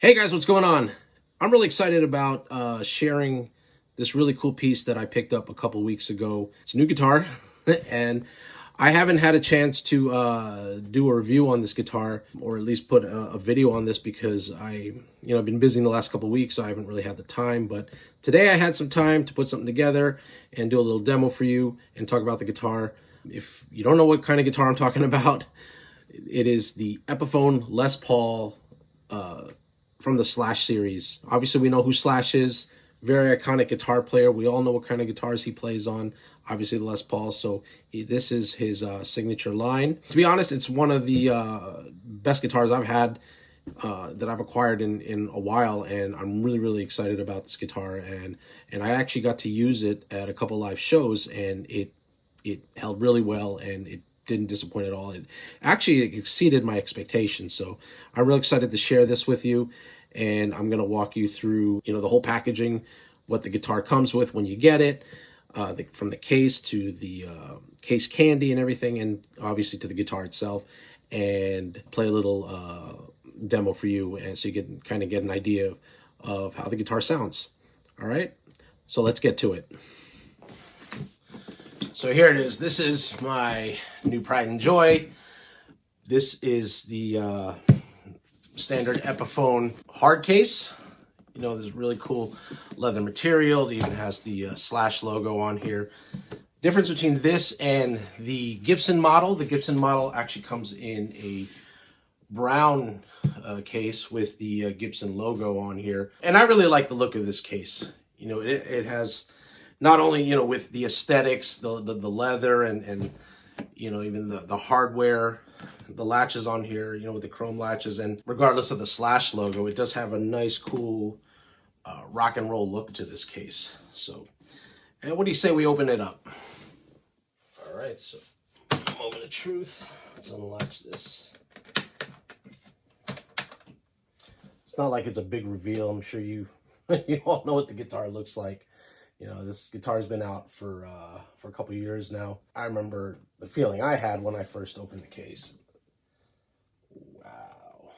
Hey guys, what's going on? I'm really excited about sharing this really cool piece that I picked up a couple weeks ago. It's a new guitar, and I haven't had a chance to do a review on this guitar, or at least put a video on this because I've been busy in the last couple weeks, so I haven't really had the time. But today I had some time to put something together and do a little demo for you and talk about the guitar. If you don't know what kind of guitar I'm talking about, it is the Epiphone Les Paul from the Slash series. Obviously, we know who Slash is. Very iconic guitar player. We all know what kind of guitars he plays on. Obviously, the Les Paul. So this is his signature line. To be honest, it's one of the best guitars I've had that I've acquired in a while, and I'm really excited about this guitar. And I actually got to use it at a couple live shows, and it held really well, and it didn't disappoint at all. It actually exceeded my expectations. So I'm real excited to share this with you, and I'm going to walk you through, the whole packaging, what the guitar comes with when you get it, from the case to the case candy and everything, and obviously to the guitar itself, and play a little demo for you, and so you can kind of get an idea of how the guitar sounds. All right, so let's get to it. So here it is. This is my new pride and joy. This is the standard Epiphone hard case. There's really cool leather material. It even has the Slash logo on here. Difference between this and the Gibson model. The Gibson model actually comes in a brown case with the Gibson logo on here. And I really like the look of this case. It has not only, with the aesthetics, the leather and even the hardware, the latches on here, with the chrome latches, and regardless of the Slash logo, it does have a nice, cool rock and roll look to this case. So, and what do you say we open it up? All right, so moment of truth. Let's unlatch this. It's not like it's a big reveal. I'm sure you all know what the guitar looks like. This guitar's been out for a couple years now. I remember the feeling I had when I first opened the case. Wow.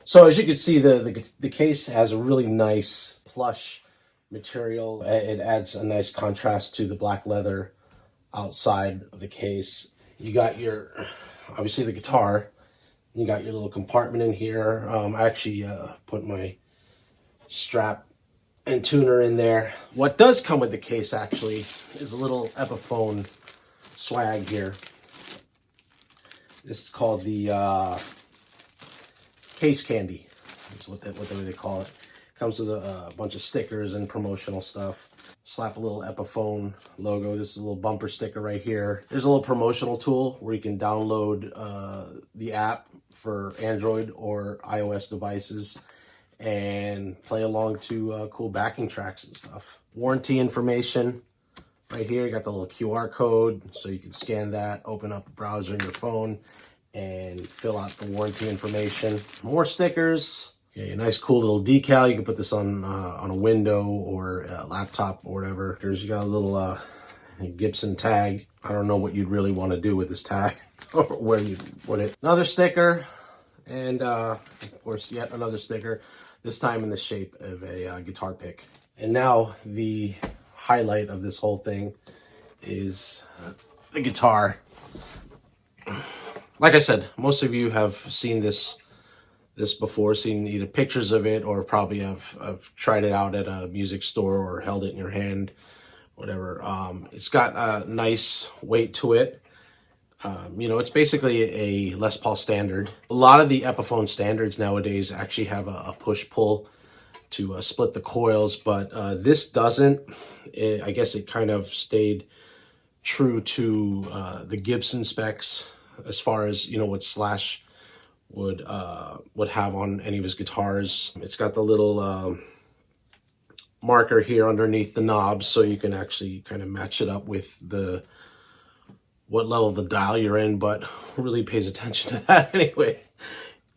So as you can see, the case has a really nice plush material. It adds a nice contrast to the black leather outside of the case. You got obviously the guitar. You got your little compartment in here. I actually put my strap and tuner in there. What does come with the case actually is a little Epiphone swag here. This is called the case candy. That's what they call it. Comes with a bunch of stickers and promotional stuff. Slap a little Epiphone logo. This is a little bumper sticker right here. There's a little promotional tool where you can download the app for Android or iOS devices and play along to cool backing tracks and stuff. Warranty information right here. You got the little QR code, so you can scan that, open up a browser in your phone, and fill out the warranty information. More stickers. Okay, a nice cool little decal. You can put this on a window or a laptop or whatever. You got a little Gibson tag. I don't know what you'd really want to do with this tag or where you'd put it. Another sticker, and of course yet another sticker. This time in the shape of a guitar pick. And now the highlight of this whole thing is the guitar. Like I said, most of you have seen this before, seen either pictures of it or probably have tried it out at a music store or held it in your hand, whatever. It's got a nice weight to it. It's basically a Les Paul standard. A lot of the Epiphone standards nowadays actually have a push-pull to split the coils, but this doesn't. I guess it kind of stayed true to the Gibson specs as far as, what Slash would have on any of his guitars. It's got the little marker here underneath the knobs, so you can actually kind of match it up with what level of the dial you're in, but who really pays attention to that anyway?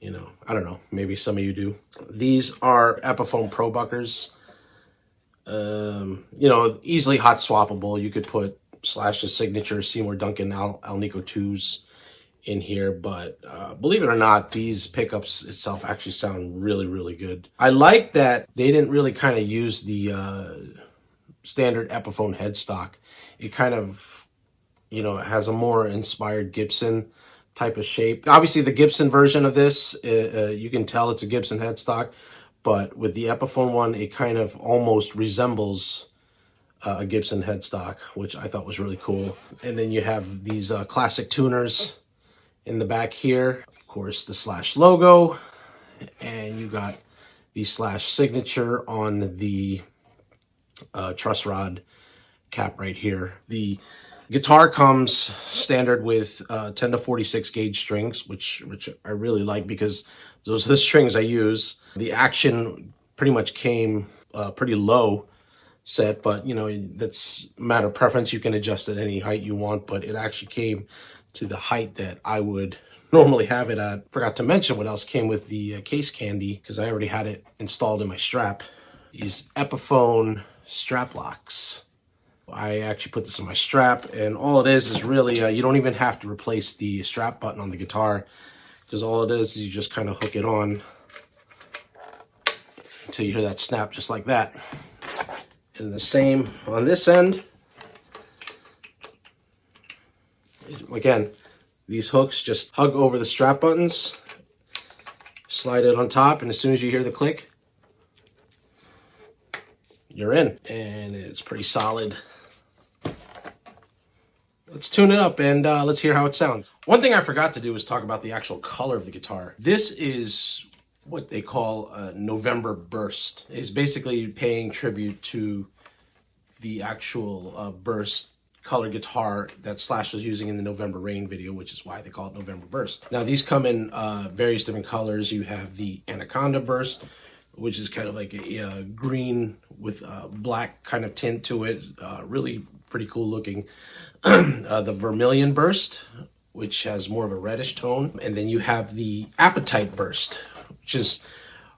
I don't know. Maybe some of you do. These are Epiphone Pro Buckers. Easily hot swappable. You could put Slash's signature Seymour Duncan Alnico 2s in here, but believe it or not, these pickups itself actually sound really, really good. I like that they didn't really kind of use the standard Epiphone headstock. It kind of, has a more inspired Gibson type of shape. Obviously, the Gibson version of this, you can tell it's a Gibson headstock, but with the Epiphone one, it kind of almost resembles a Gibson headstock, which I thought was really cool. And then you have these classic tuners in the back here. Of course, the Slash logo, and you got the Slash signature on the truss rod cap right here. The guitar comes standard with 10 to 46 gauge strings, which I really like because those are the strings I use. The action pretty much came pretty low set, but that's a matter of preference. You can adjust at any height you want, but it actually came to the height that I would normally have it at. Forgot to mention what else came with the case candy, because I already had it installed in my strap. These Epiphone strap locks. I actually put this in my strap, and all it is really, you don't even have to replace the strap button on the guitar, because all it is you just kind of hook it on until you hear that snap, just like that. And the same on this end. Again, these hooks just hug over the strap buttons, slide it on top, and as soon as you hear the click, you're in. And it's pretty solid. Let's tune it up and let's hear how it sounds. One thing I forgot to do was talk about the actual color of the guitar. This is what they call a November Burst. It's basically paying tribute to the actual Burst color guitar that Slash was using in the November Rain video, which is why they call it November Burst. Now, these come in various different colors. You have the Anaconda Burst, which is kind of like a green with a black kind of tint to it. Really pretty cool looking. The Vermilion Burst, which has more of a reddish tone. And then you have the Appetite Burst, which is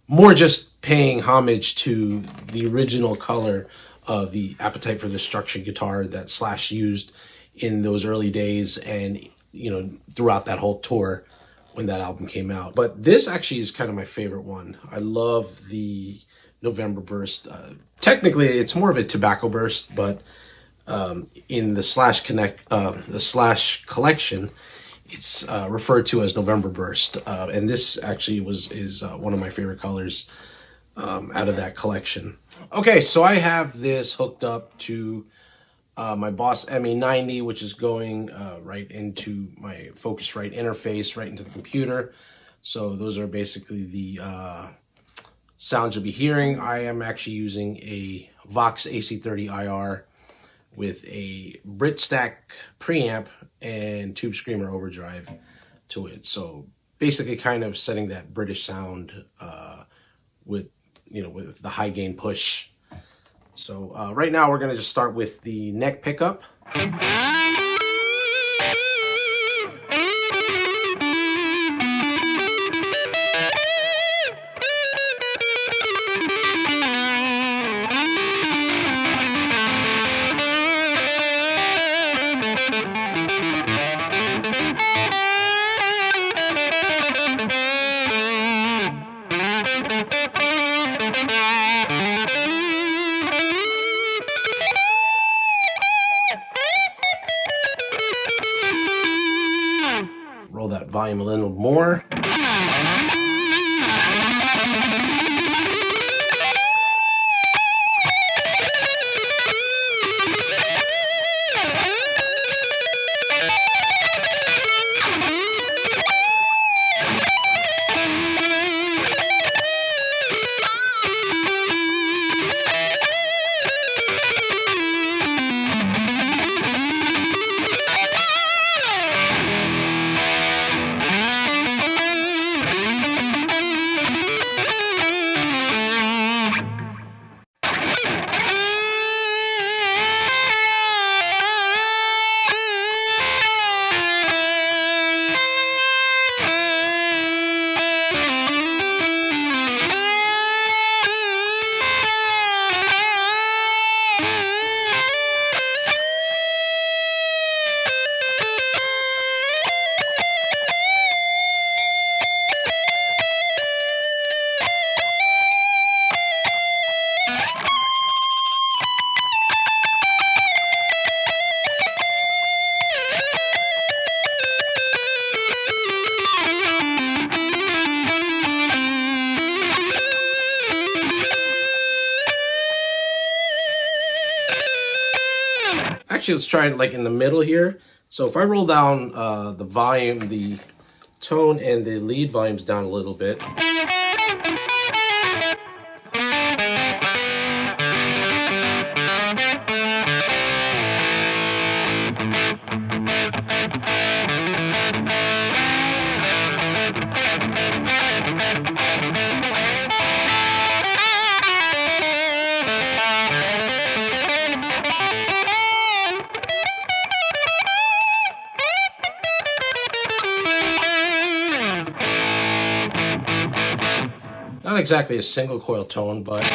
more just paying homage to the original color of the Appetite for Destruction guitar that Slash used in those early days and, throughout that whole tour when that album came out. But this actually is kind of my favorite one. I love the November Burst. Technically, it's more of a Tobacco Burst, but in the Slash collection, it's referred to as November Burst. And this actually is one of my favorite colors out of that collection. Okay, so I have this hooked up to my Boss ME90, which is going right into my Focusrite interface, right into the computer. So those are basically the sounds you'll be hearing. I am actually using a Vox AC30 IR with a Britstack preamp and Tube Screamer overdrive to it. So basically kind of setting that British sound with the high gain push. So right now we're going to just start with the neck pickup. Roll that volume a little more. Actually, let's try it like in the middle here. So if I roll down the volume, the tone and the lead volumes down a little bit. Not exactly a single coil tone, but you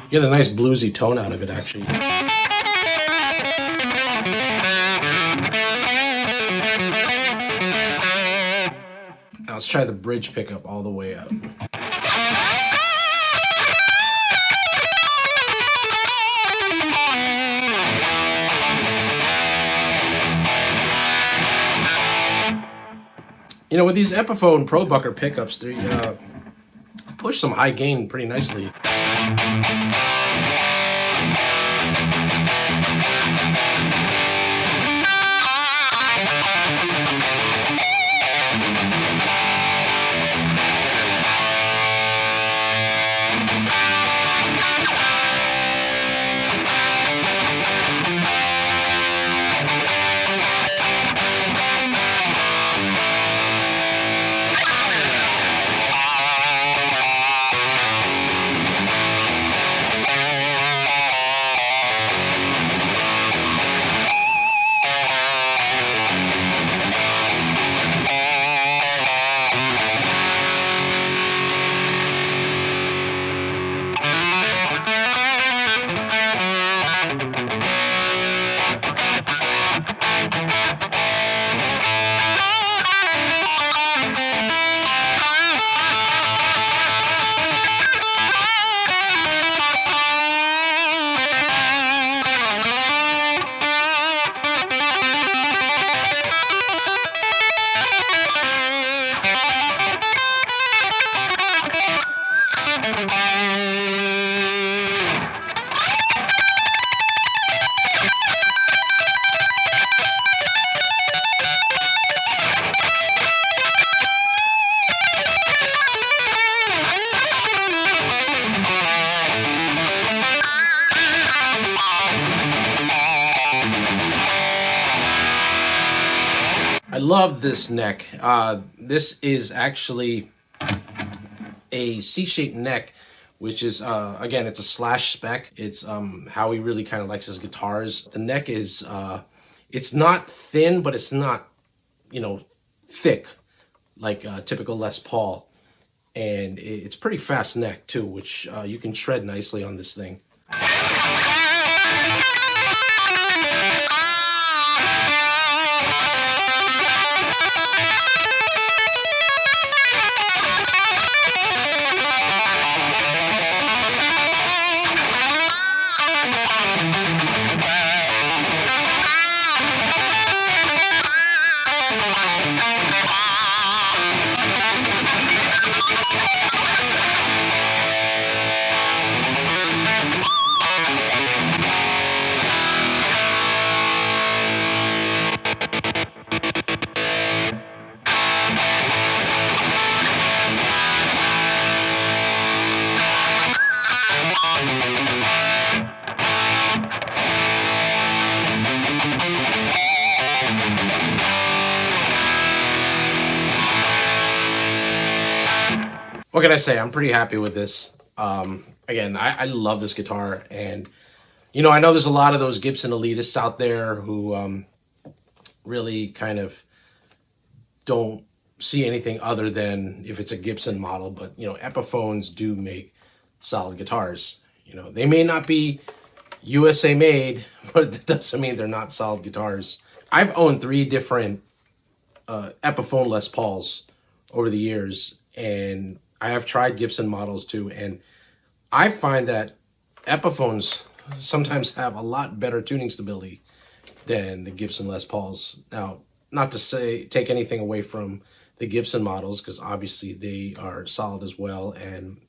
get a nice bluesy tone out of it, actually. Now let's try the bridge pickup all the way up. You know, with these Epiphone Pro Bucker pickups, they push some high gain pretty nicely. I love this neck. This is actually a C-shaped neck, which is, again, it's a slash spec. It's how he really kind of likes his guitars. The neck is, it's not thin, but it's not, you know, thick, like typical Les Paul. And it's a pretty fast neck, too, which you can shred nicely on this thing. What can I say? I'm pretty happy with this. Again, I love this guitar, and you know, I know there's a lot of those Gibson elitists out there who really kind of don't see anything other than if it's a Gibson model. But you know, Epiphones do make solid guitars. You know, they may not be USA made, but that doesn't mean they're not solid guitars. I've owned 3 different Epiphone Les Pauls over the years, and I have tried Gibson models too, and I find that Epiphones sometimes have a lot better tuning stability than the Gibson Les Pauls. Now, not to say take anything away from the Gibson models, because obviously they are solid as well, and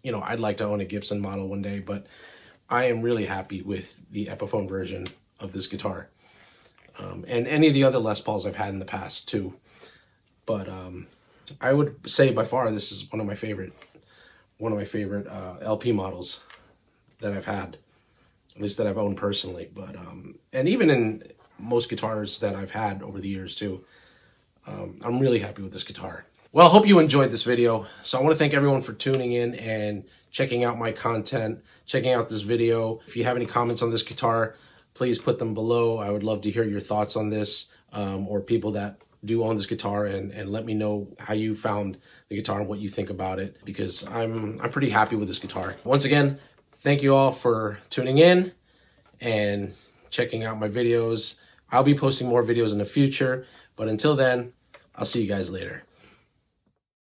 you know, I'd like to own a Gibson model one day, but I am really happy with the Epiphone version of this guitar. And any of the other Les Pauls I've had in the past too. But I would say by far this is one of my favorite LP models that I've had, at least that I've owned personally. But and even in most guitars that I've had over the years too, I'm really happy with this guitar. Well, I hope you enjoyed this video. So I want to thank everyone for tuning in and checking out my content, checking out this video. If you have any comments on this guitar, please put them below. I would love to hear your thoughts on this, or people that do own this guitar, and let me know how you found the guitar and what you think about it, because I'm pretty happy with this guitar. Once again, thank you all for tuning in and checking out my videos. I'll be posting more videos in the future, but until then, I'll see you guys later.